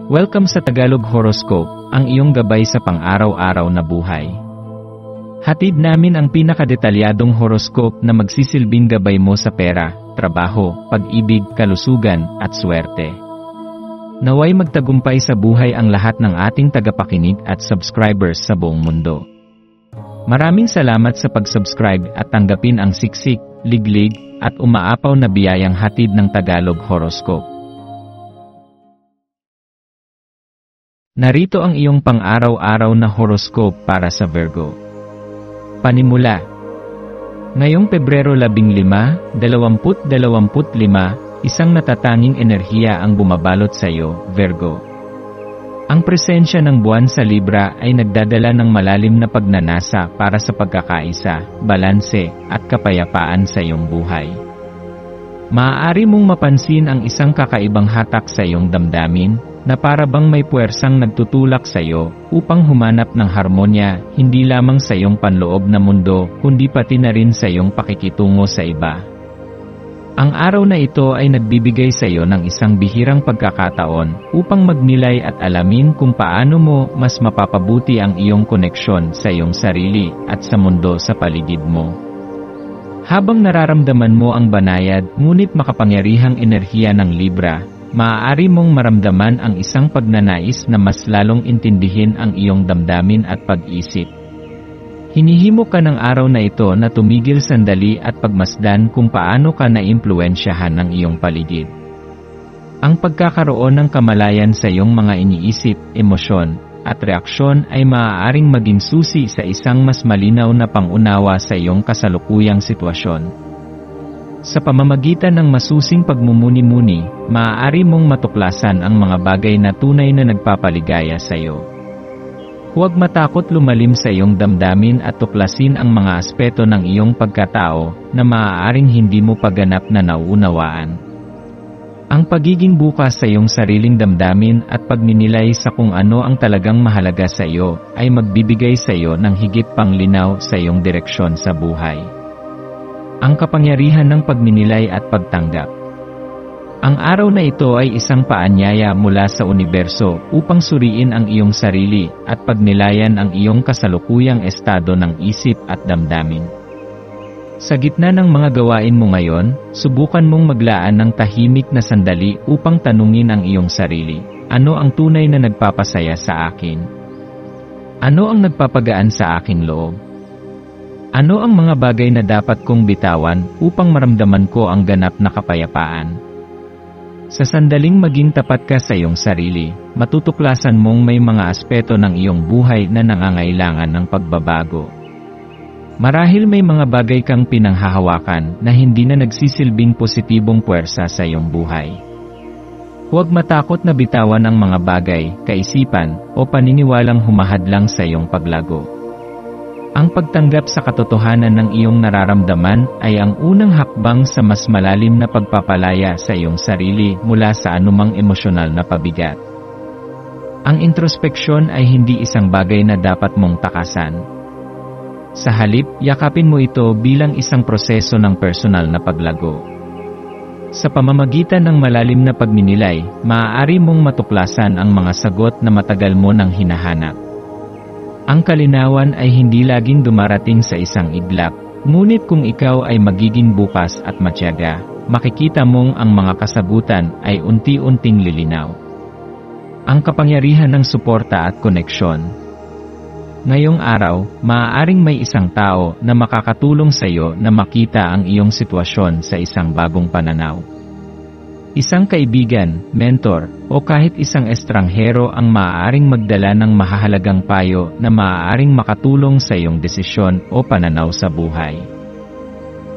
Welcome sa Tagalog Horoscope, ang iyong gabay sa pang-araw-araw na buhay. Hatid namin ang pinakadetalyadong horoscope na magsisilbing gabay mo sa pera, trabaho, pag-ibig, kalusugan, at swerte. Naway magtagumpay sa buhay ang lahat ng ating tagapakinig at subscribers sa buong mundo. Maraming salamat sa pag-subscribe at tanggapin ang siksik, liglig, at umaapaw na biyayang hatid ng Tagalog Horoscope. Narito ang iyong pang-araw-araw na horoscope para sa Virgo. Panimula. Ngayong Pebrero 15, 2025, isang natatanging enerhiya ang bumabalot sa iyo, Virgo. Ang presensya ng buwan sa Libra ay nagdadala ng malalim na pagnanasa para sa pagkakaisa, balanse, at kapayapaan sa iyong buhay. Maaari mong mapansin ang isang kakaibang hatak sa iyong damdamin, na para bang may puwersang nagtutulak sa iyo upang humanap ng harmonya, hindi lamang sa iyong panloob na mundo, kundi pati na rin sa iyong pakikitungo sa iba. Ang araw na ito ay nagbibigay sa iyo ng isang bihirang pagkakataon upang magnilay at alamin kung paano mo mas mapapabuti ang iyong koneksyon sa iyong sarili at sa mundo sa paligid mo. Habang nararamdaman mo ang banayad ngunit makapangyarihang enerhiya ng Libra, maaari mong maramdaman ang isang pagnanais na mas lalong intindihin ang iyong damdamin at pag-isip. Hinihimo ka ng araw na ito na tumigil sandali at pagmasdan kung paano ka naimpluwensyahan ng iyong paligid. Ang pagkakaroon ng kamalayan sa iyong mga iniisip, emosyon, at reaksyon ay maaaring maging susi sa isang mas malinaw na pangunawa sa iyong kasalukuyang sitwasyon. Sa pamamagitan ng masusing pagmumuni-muni, maaari mong matuklasan ang mga bagay na tunay na nagpapaligaya sa iyo. Huwag matakot lumalim sa iyong damdamin at tuklasin ang mga aspeto ng iyong pagkatao na maaaring hindi mo paganap na nauunawaan. Ang pagiging bukas sa iyong sariling damdamin at pagninilay sa kung ano ang talagang mahalaga sa iyo ay magbibigay sa iyo ng higit pang linaw sa iyong direksyon sa buhay. Ang kapangyarihan ng pagninilay at pagtanggap. Ang araw na ito ay isang paanyaya mula sa universo upang suriin ang iyong sarili at pagnilayan ang iyong kasalukuyang estado ng isip at damdamin. Sa gitna ng mga gawain mo ngayon, subukan mong maglaan ng tahimik na sandali upang tanungin ang iyong sarili, ano ang tunay na nagpapasaya sa akin? Ano ang nagpapagaan sa aking loob? Ano ang mga bagay na dapat kong bitawan upang maramdaman ko ang ganap na kapayapaan? Sa sandaling maging tapat ka sa iyong sarili, matutuklasan mong may mga aspeto ng iyong buhay na nangangailangan ng pagbabago. Marahil may mga bagay kang pinanghahawakan na hindi na nagsisilbing positibong puwersa sa iyong buhay. Huwag matakot na bitawan ang mga bagay, kaisipan, o paniniwalang humahadlang sa iyong paglago. Ang pagtanggap sa katotohanan ng iyong nararamdaman ay ang unang hakbang sa mas malalim na pagpapalaya sa iyong sarili mula sa anumang emosyonal na pabigat. Ang introspeksyon ay hindi isang bagay na dapat mong takasan. Sa halip, yakapin mo ito bilang isang proseso ng personal na paglago. Sa pamamagitan ng malalim na pagninilay, maaari mong matuklasan ang mga sagot na matagal mo nang hinahanap. Ang kalinawan ay hindi laging dumarating sa isang iglap, ngunit kung ikaw ay magiging bukas at matyaga, makikita mong ang mga kasagutan ay unti-unting lilinaw. Ang kapangyarihan ng suporta at koneksyon. Ngayong araw, maaaring may isang tao na makakatulong sa iyo na makita ang iyong sitwasyon sa isang bagong pananaw. Isang kaibigan, mentor, o kahit isang estranghero ang maaaring magdala ng mahahalagang payo na maaaring makatulong sa iyong desisyon o pananaw sa buhay.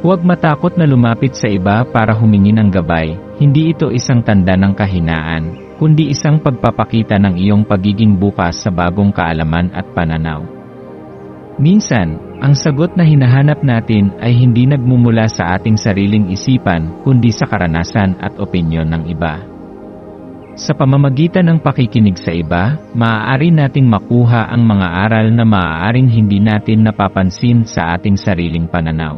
Huwag matakot na lumapit sa iba para humingi ng gabay, hindi ito isang tanda ng kahinaan, kundi isang pagpapakita ng iyong pagiging bukas sa bagong kaalaman at pananaw. Minsan, ang sagot na hinahanap natin ay hindi nagmumula sa ating sariling isipan kundi sa karanasan at opinyon ng iba. Sa pamamagitan ng pakikinig sa iba, maaari nating makuha ang mga aral na maaaring hindi natin napapansin sa ating sariling pananaw.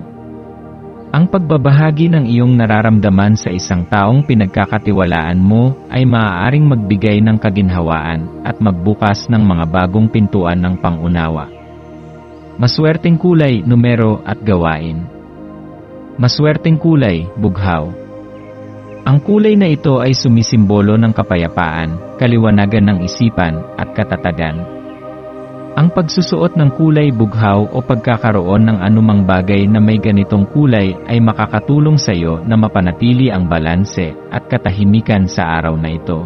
Ang pagbabahagi ng iyong nararamdaman sa isang taong pinagkakatiwalaan mo ay maaaring magbigay ng kaginhawaan at magbukas ng mga bagong pintuan ng pangunawa. Maswerteng kulay, numero at gawain. Maswerteng kulay, bughaw. Ang kulay na ito ay sumisimbolo ng kapayapaan, kaliwanagan ng isipan, at katatagan. Ang pagsusuot ng kulay bughaw o pagkakaroon ng anumang bagay na may ganitong kulay ay makakatulong sa iyo na mapanatili ang balanse at katahimikan sa araw na ito.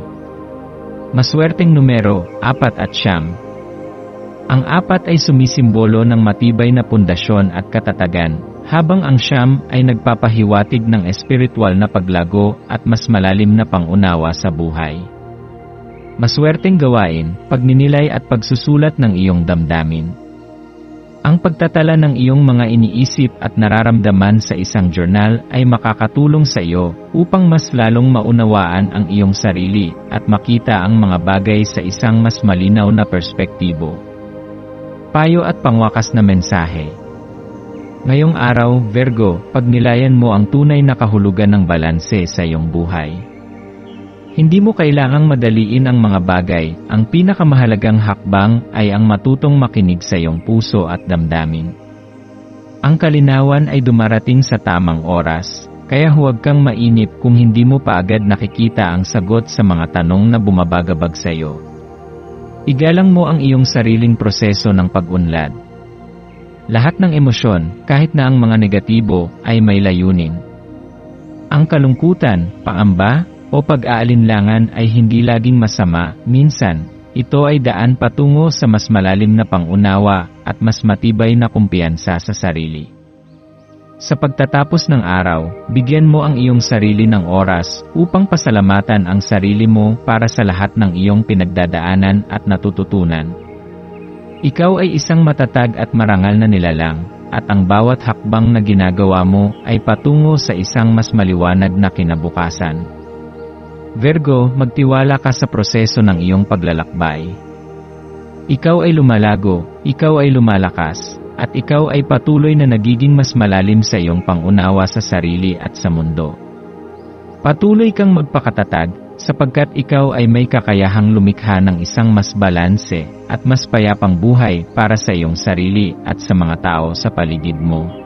Maswerteng numero, 4 at 9. Ang 4 ay sumisimbolo ng matibay na pundasyon at katatagan, habang ang 9 ay nagpapahiwatig ng espiritual na paglago at mas malalim na pangunawa sa buhay. Maswerteng gawain, pagninilay at pagsusulat ng iyong damdamin. Ang pagtatala ng iyong mga iniisip at nararamdaman sa isang journal ay makakatulong sa iyo upang mas lalong maunawaan ang iyong sarili at makita ang mga bagay sa isang mas malinaw na perspektibo. Payo at pangwakas na mensahe. Ngayong araw, Virgo, pagnilayan mo ang tunay na kahulugan ng balanse sa iyong buhay. Hindi mo kailangang madaliin ang mga bagay, ang pinakamahalagang hakbang ay ang matutong makinig sa iyong puso at damdamin. Ang kalinawan ay dumarating sa tamang oras, kaya huwag kang mainip kung hindi mo paagad nakikita ang sagot sa mga tanong na bumabagabag sa iyo. Igalang mo ang iyong sariling proseso ng pag-unlad. Lahat ng emosyon, kahit na ang mga negatibo, ay may layunin. Ang kalungkutan, pangamba, o pag-aalinlangan ay hindi laging masama, minsan, ito ay daan patungo sa mas malalim na pangunawa at mas matibay na kumpiyansa sa sarili. Sa pagtatapos ng araw, bigyan mo ang iyong sarili ng oras upang pasalamatan ang sarili mo para sa lahat ng iyong pinagdadaanan at natututunan. Ikaw ay isang matatag at marangal na nilalang, at ang bawat hakbang na ginagawa mo ay patungo sa isang mas maliwanag na kinabukasan. Virgo, magtiwala ka sa proseso ng iyong paglalakbay. Ikaw ay lumalago, ikaw ay lumalakas, at ikaw ay patuloy na nagiging mas malalim sa iyong pangunawa sa sarili at sa mundo. Patuloy kang magpakatatag, sapagkat ikaw ay may kakayahang lumikha ng isang mas balanse at mas payapang buhay para sa iyong sarili at sa mga tao sa paligid mo.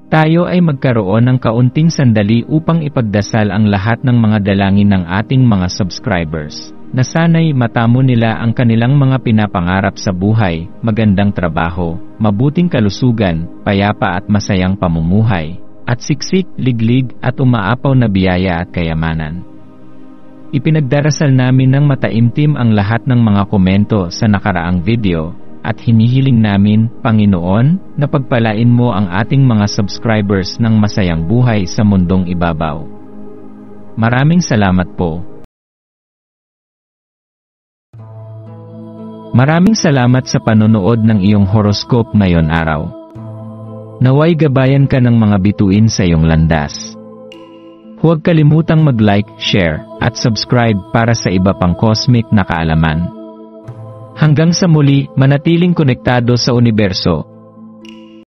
Tayo ay magkaroon ng kaunting sandali upang ipagdasal ang lahat ng mga dalangin ng ating mga subscribers, na sana'y matamo nila ang kanilang mga pinapangarap sa buhay, magandang trabaho, mabuting kalusugan, payapa at masayang pamumuhay, at siksik, liglig at umaapaw na biyaya at kayamanan. Ipinagdarasal namin ng mataimtim ang lahat ng mga komento sa nakaraang video, at hinihiling namin, Panginoon, na pagpalain mo ang ating mga subscribers ng masayang buhay sa mundong ibabaw. Maraming salamat po. Maraming salamat sa panonood ng iyong horoscope ngayon araw. Naway gabayan ka ng mga bituin sa iyong landas. Huwag kalimutang mag-like, share, at subscribe para sa iba pang cosmic na kaalaman. Hanggang sa muli, manatiling konektado sa universo.